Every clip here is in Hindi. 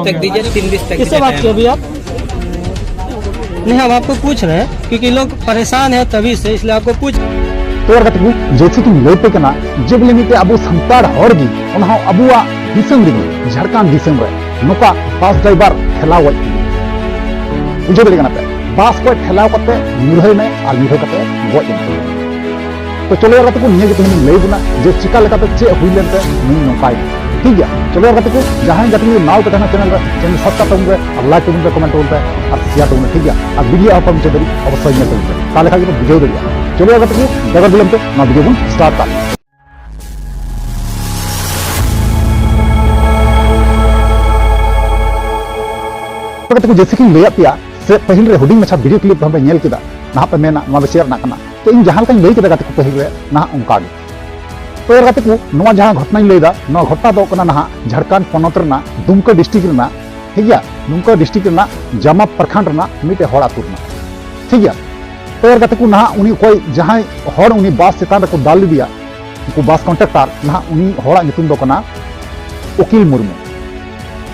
तक दीजिए, 3 तक किससे बात की अभी आप? नहीं, हम आपको पूछ रहे हैं क्योंकि लोग परेशान है तभी से, इसलिए आपको पूछ। तो जैसे कि लैपे जब लेते अब सानताड़ हॉर्गी अबुआ दिसम रही झारखंड दिसम रे नोका बस ड्राइवर ठेलाव बुझे दे पे बस को ठेलाव करते निर्भय में और निर्भय करते गज तो चलो यार को निये तेहन लैबना जे चिका लेकाते चे हुई लेते नी नोकाय ठीक है। चलो यार को जहां जाते नाव पे चैनल सब्सक्राइब तब और लाइक तब कमेंट तब और शेयर तब ठीक है। और वीडियो आप मुझे अवश्य ताले खा बुझे दे। चलो यार बगल बिलमते वीडियो बन स्टार्ट जैसे कि लैया पे से पहल रे हुडिंग मछा वीडियो क्लिप हम नेल केदा ना पे मेना ना शेयर ना करना तो इन जहां लई केदा गाते को पहल रे ना उनका तो यार गाते को नवा जहां घटना लैदा ना घटना दो कना ना झारखंड पनत रना दुमका डिस्ट्रिक्ट रना ठीक है। दुमका डिस्ट्रिक्ट रना जामा प्रखंड रना मिटे हड़ आतुर ना ठीक है। तो यार गाते को ना उनी कोई जहां हड़ उनी बस चेतान रे को दाल दिया को बस कॉन्ट्रैक्टर ना उनी हड़ा नितुम दो कना उकिल मुर्मू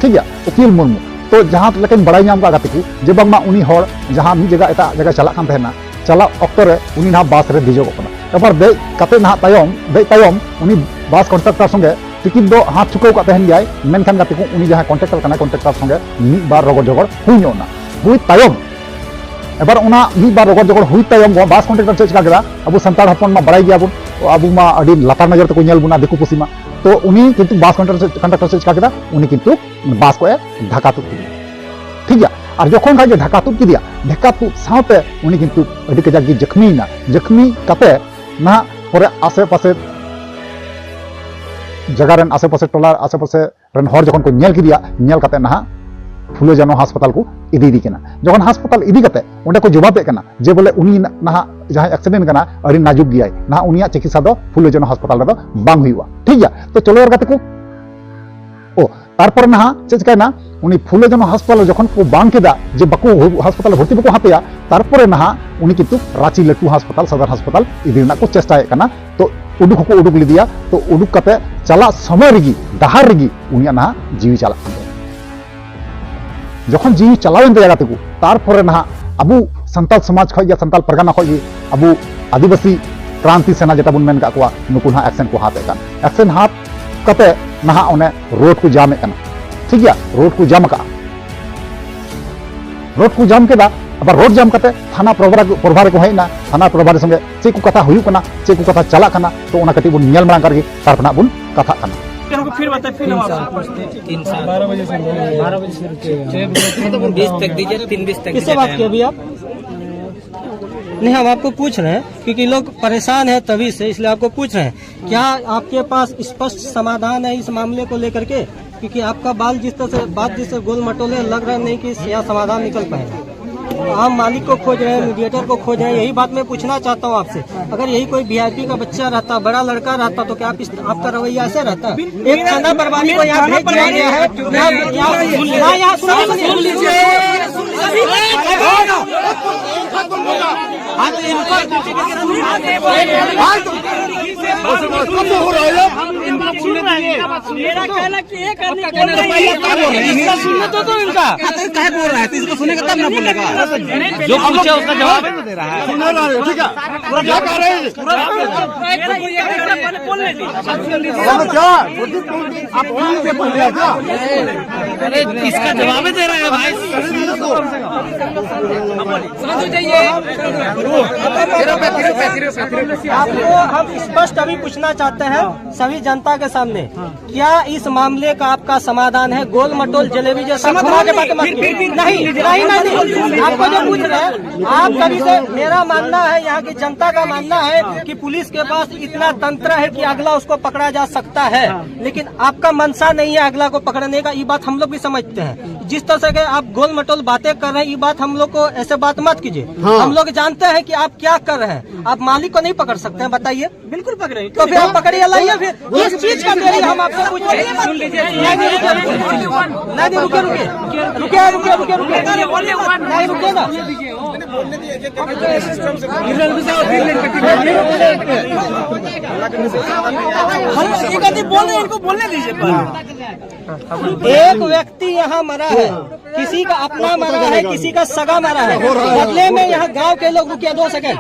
ठीक है। उकिल मुर्मू तो जहां लेकिन बड़ा नाम का को जे बांगमा उनी हड़ जहां मी जगह एटा जगह चला कान तहना चला ऑक्टर रे उनी ना बस रे दिजो कोना एबार दे कते ना तायम उनी बस कॉन्ट्रैक्टर संगे टिकट दो हाथ चुकाव का तहन जाय मेनखान गाते को उनी जहां कॉन्ट्रैक्टर कना कॉन्ट्रैक्टर संगे मी बार रगड़ जगड़ हुई ना हुई तायम एबार उना मी बार रगड़ जगड़ हुई तायम बस कॉन्ट्रैक्टर चेक का गदा अब संताड़ हपन मा बड़ाई गया बुन अब मा अडी लातार नजर तो को नेल बुना देखु कुसीमा तो उनी किंतु बस कॉन्ट्रैक्टर से चिका केदा उनी किंतु बस को ढाका तुक ठीक है। और जखन खाजे ढाका तुक किदिया ढाका तुक साथे उनी किंतु अडी कजाक गी जख्मी कते ना परे आसे पासे जगह रेन आसे पासे टोला आसे पासे रेन हर जखन को नेल किदिया नेल कते ना फुले जानो अस्पताल को इदी केना जखन अस्पताल इदी कते ओंडे को जवाबे केना जे बोले उनी ना जहां एक्सीडेंट कना अड़ी नाजुक गियाय ना उनिया चिकित्सा दो फुले जानो अस्पताल रे दो बांग हुआ ठीक है। तो चलो यार गाते को ओ तारपर ना चेकना उनी फुले जानो अस्पताल जखन को बांग केदा जे बको अस्पताल भर्ती बको हातेया तारपर ना उनी किंतु रांची लटू अस्पताल सदर अस्पताल इदी ना को चेष्टाय कना तो उडुक को उडुक लिदिया तो उडुक कते चला समय रगी दहार रगी उनिया ना जीवी चला जखन जीवी चलावेन दे गाते को तारपर ना अबु संताल समाज खय या संताल परगना खय अबु आदिवासी क्रांति सेना जेटा बुन मेन का को नुकु ना एक्शन को हाथ एकान एक्शन हाथ कते ना ओने रोड को जाम एकान ठीक है। रोड को जाम केदा अब रोड जाम कते थाना प्रभार को हेना थाना प्रभार संगे चे को कथा हुयु कना चे को कथा चला कना तो ओना कति बुन नेल मांग करके तारपना बुन कथा कना फिर बता फिर 3 साल 12 बजे से 20 तक दीजिए, 3 तक किससे बात की अभी आप? नहीं, हम आपको पूछ रहे हैं क्योंकि लोग परेशान है तभी से, इसलिए आपको पूछ रहे हैं क्या आपके पास स्पष्ट समाधान है इस मामले को लेकर के? क्योंकि आपका बात जिस गोल मटोले लग रहा नहीं कि यहाँ समाधान निकल पाएगा। आम मालिक को खोज रहे हैं, मीडिएटर को खोज रहे हैं। यही बात मैं पूछना चाहता हूँ आपसे, अगर यही कोई वीआईपी का बच्चा रहता, बड़ा लड़का रहता तो क्या आपका रवैया ऐसे रहता? एक खाना बर्बादी को यहाँ भेज दिया गया है। मेरा कहना कि ये करने के लिए सुनने तो इनका क्या बोल रहा है, इसको सुनेगा तब ना बोलेगा। जो पूछे उसका जवाब दे रहा है। ठीक है, क्या कह रहे हैं अरे इसका जवाब दे रहा है भाई। आपको हम स्पष्ट अभी पूछना चाहते हैं सभी जनता के सामने, क्या इस मामले का आपका समाधान है? गोल मटोल जलेबी जैसा नहीं, आपको जो पूछ रहे हैं आप सभी से, मेरा मानना है, यहाँ की जनता का मानना है कि पुलिस के पास इतना तंत्र है कि अगला उसको पकड़ा जा सकता है, लेकिन आपका मंशा नहीं है अगला को पकड़ने का। ये बात हम लोग भी समझते हैं। जिस तरह से आप गोल मटोल बातें कर रहे हैं, ये बात हम लोग को ऐसे बात मत कीजिए। हम लोग जानते हैं कि आप क्या कर रहे हैं। आप मालिक को नहीं पकड़ सकते हैं, बताइए। बिल्कुल पकड़े, तो फिर आप पकड़िए, लाइए। फिर इस चीज का मेरी हम आपसे पूछ रहे हैं। रुके ना, इनको बोलने दीजिए पहले। एक व्यक्ति यहाँ मरा है, किसी का अपना मरा है, किसी का सगा मरा है, बदले में यहाँ गांव के लोग, रुकिए 2 सेकंड,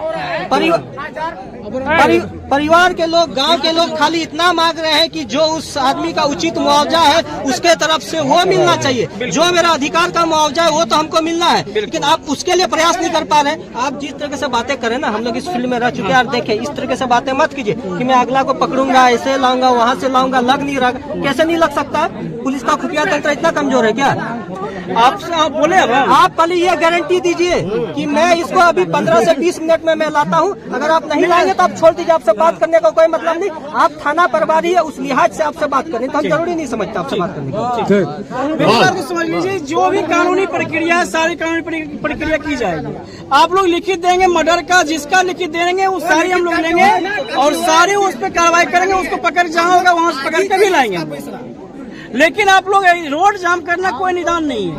परिवार के लोग, गांव के लोग खाली इतना मांग रहे हैं कि जो उस आदमी का उचित मुआवजा है उसके तरफ से वो मिलना चाहिए। जो मेरा अधिकार का मुआवजा है वो तो हमको मिलना है, लेकिन आप उसके लिए प्रयास नहीं कर पा रहे हैं। आप जिस तरह से बातें करें ना, हम लोग इस फील्ड में रह चुके हैं और देखें, इस तरह से बातें मत कीजिए कि मैं अगला को पकड़ूंगा, ऐसे लाऊंगा, वहाँ से लाऊंगा, लग नहीं रहा। कैसे नहीं लग सकता? पुलिस का खुफिया तंत्र इतना कमजोर है क्या? आपसे आप बोले अब आप पहले ये गारंटी दीजिए कि मैं इसको अभी 15 से 20 मिनट में मैं लाता हूँ। अगर आप नहीं लाएंगे तो आप छोड़ दीजिए, आपसे बात करने का कोई मतलब नहीं। आप थाना प्रभारी है, उस लिहाज से आपसे बात करनी, तो हम जरूरी नहीं समझते आपसे बात करने की। मेरी बात को समझ लीजिए, जो भी कानूनी प्रक्रिया है सारी कानूनी प्रक्रिया की जाएगी। आप लोग लिखित देंगे मर्डर का, जिसका लिखित देंगे वो सारी हम लोग लेंगे और सारी उस पर कार्रवाई करेंगे। उसको पकड़ जहाँ होगा वहाँ से पकड़ के भी लाएंगे। लेकिन आप लोग रोड जाम करना कोई निदान नहीं है।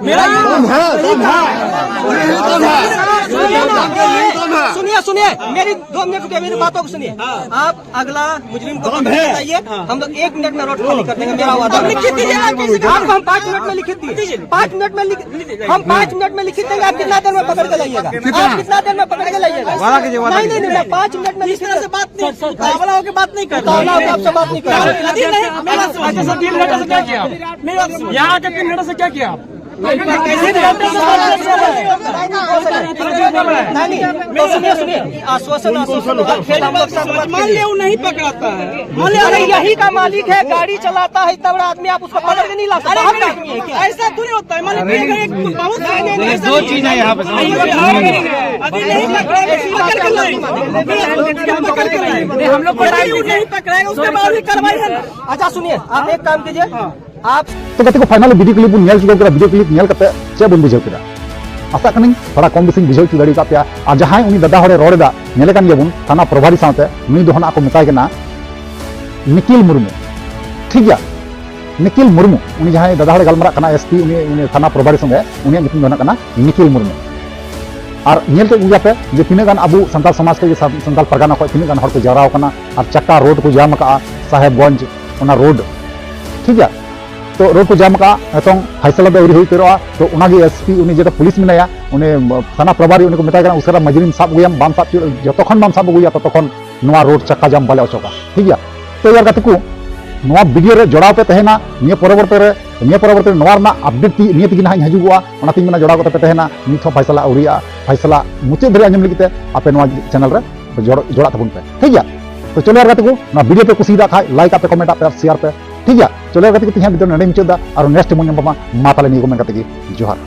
मेरा सुनिए मेरी 2 मिनट की मेरी बातों को सुनिए। आप अगला मुजरिम को बताइए, हम लोग 1 मिनट में रोड खाली कर देंगे, मेरा वादा। लिखित दीजिए आपको, हम 5 मिनट में लिखित दिए, 5 मिनट में हम 5 मिनट में लिखित देंगे। आप कितना देर में पकड़ के लाइएगा? आप कितना देर में पकड़ के लाइएगा? नहीं, 5 मिनट में लिखित से बात नहीं, उतावला होकर बात नहीं करता, आपसे बात नहीं कर। यहाँ के 3 मिनट से क्या किया आप? सुनिए, आश्वासन मान लिया वो नहीं पकड़ाता है, अरे यही का मालिक है, गाड़ी चलाता है, इतना बड़ा आदमी, आप उसको पकड़ के नहीं ला सकते। हम आदमी है क्या? ऐसा थोड़ी होता है। मान लीजिए 2 चीज है यहाँ पे। हम लोग नहीं पकड़ाएंगे, उसके बाद भी कार्रवाई है। अच्छा सुनिए, आप एक काम कीजिए, आप तो गति को फाइनल वीडियो क्लिप ᱧᱮᱞ ᱪᱩᱠᱟᱹᱣ ᱠᱮᱫᱟ वीडियो क्लिप ᱧᱮᱞ ᱠᱟᱛᱮ ᱪᱮᱫ ᱵᱚᱱ ᱵᱩᱡᱷᱟᱹᱣ ᱠᱮᱫᱟ? आशा करें थोड़ा कम बेसी बुझाव चु दाड़ी का और जहां उनी दादा हरे रोड़ा नेले कान गेबुन थाना प्रभारी साथे उनी दो हना को मेताय केना निखिल मुर्मू। ठीक गया, निखिल मुर्मू उनी जहां दादा हरे गलमरा कना एसपी उनी थाना प्रभारी संगे उनी नितुम दो कना निखिल मुर्मू। और नेल के उजाते जे तीना गान अबु संताल समाज के संताल परगना को तीना गान हर को जराव कना और चक्का रोड को जाम का साहेबगंज उना रोड। ठीक है, तो रोड को जाम का एतों फैसला दे उरी हुई पेरोआ तो उनागे एसपी उनी जेटा पुलिस मेनाया उनी थाना प्रभारी उनी को मेताय कना उसरा मजरिम साब गयम बाम साब जतखन बाम साब गुया ततखन नोआ रोड चक्का जाम बाले अचोका। ठीक है, तो यार गतिकु नोआ वीडियो रे जोड़ाव पे तहेना निया परवर्ते नोआ रना अपडेट निया तिगिन हाई हजुगुआ ओनाति मेना जोड़ाव कते पे तहेना निथो फैसला उरिया फैसला मुचे धरे आंजम लिगिते आपे नोआ चैनल रे जोड़ा तबुन पे। ठीक है, तो चलो यार गतिकु ना वीडियो पे कुसीदा खाय लाइक आपे कमेंट आपे शेयर पे। ठीक है, चलो यार गतिकु तिहा वीडियो नडे मुचेदा और नेक्स्ट मन मा ताले नि कमेंट कते जोहार।